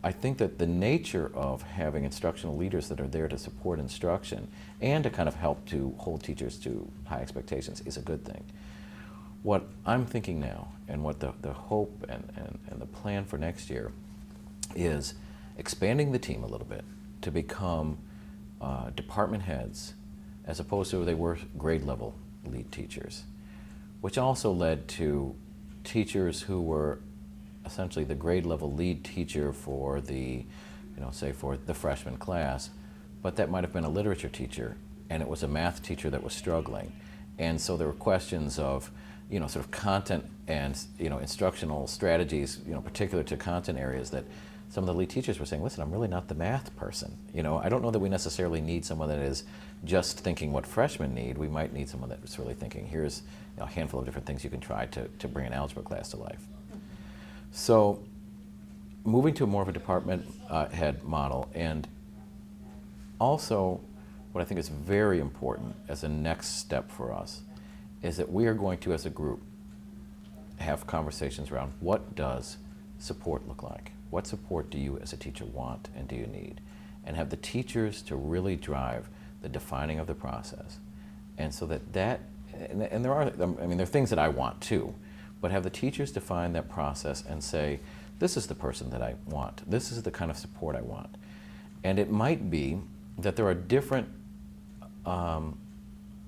I think that the nature of having instructional leaders that are there to support instruction and to kind of help to hold teachers to high expectations is a good thing. What I'm thinking now, and what the hope and the plan for next year, is expanding the team a little bit to become department heads, as opposed to they were grade level lead teachers, which also led to teachers who were essentially the grade level lead teacher for the, say for the freshman class, but that might have been a literature teacher, and it was a math teacher that was struggling. And so there were questions of, sort of content and, instructional strategies, particular to content areas that some of the lead teachers were saying, listen, I'm really not the math person. I don't know that we necessarily need someone that is just thinking what freshmen need. We might need someone that's really thinking, here's a handful of different things you can try to bring an algebra class to life. So moving to more of a department head model, and also what I think is very important as a next step for us is that we are going to, as a group, have conversations around what does support look like? What support do you as a teacher want and do you need? And have the teachers to really drive the defining of the process. And so that and there are things that I want too, but have the teachers define that process and say, this is the person that I want. This is the kind of support I want. And it might be that there are different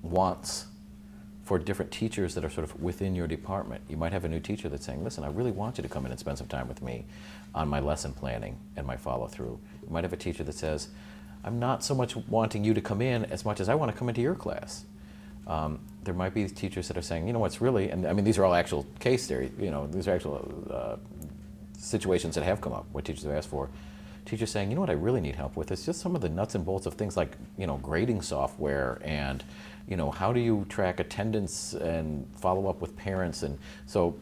wants for different teachers that are sort of within your department. You might have a new teacher that's saying, listen, I really want you to come in and spend some time with me on my lesson planning and my follow-through. You might have a teacher that says, I'm not so much wanting you to come in as much as I want to come into your class. There might be teachers that are saying, what's really, and I mean, these are all actual case theory, these are actual situations that have come up where teachers have asked for. Teachers saying, what I really need help with is just some of the nuts and bolts of things like, grading software and, how do you track attendance and follow up with parents? And so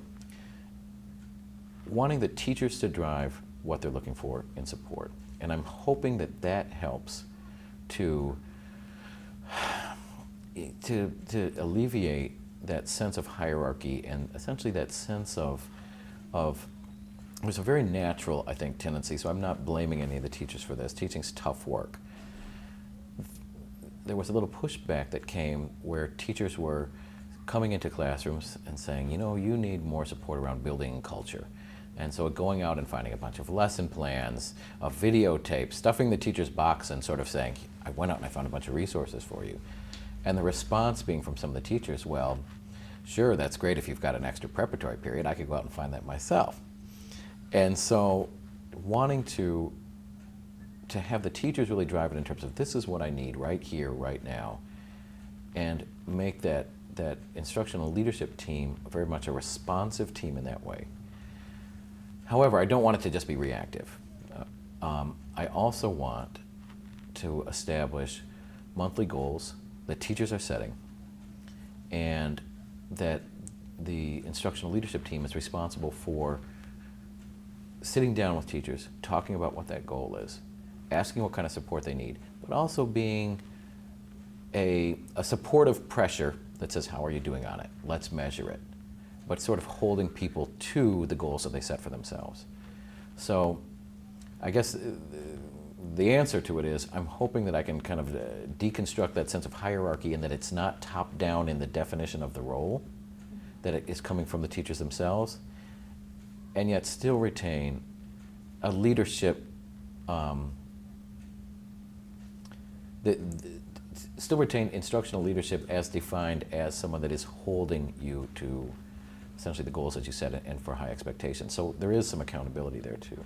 wanting the teachers to drive what they're looking for in support. And I'm hoping that that helps to alleviate that sense of hierarchy and essentially that sense of there's a very natural, I think, tendency, so I'm not blaming any of the teachers for this. Teaching's tough work. There was a little pushback that came where teachers were coming into classrooms and saying, you need more support around building culture. And so going out and finding a bunch of lesson plans, a videotape, stuffing the teacher's box and sort of saying, I went out and I found a bunch of resources for you. And the response being from some of the teachers, well, sure, that's great if you've got an extra preparatory period. I could go out and find that myself. And so wanting to have the teachers really drive it in terms of this is what I need right here, right now, and make that instructional leadership team very much a responsive team in that way. However, I don't want it to just be reactive. I also want to establish monthly goals that teachers are setting, and that the instructional leadership team is responsible for sitting down with teachers, talking about what that goal is, asking what kind of support they need, but also being a supportive pressure that says, how are you doing on it? Let's measure it. But sort of holding people to the goals that they set for themselves. So I guess the answer to it is I'm hoping that I can kind of deconstruct that sense of hierarchy and that it's not top down in the definition of the role, that it is coming from the teachers themselves, and yet still retain a leadership, still retain instructional leadership as defined as someone that is holding you to essentially the goals that you set and for high expectations. So there is some accountability there too.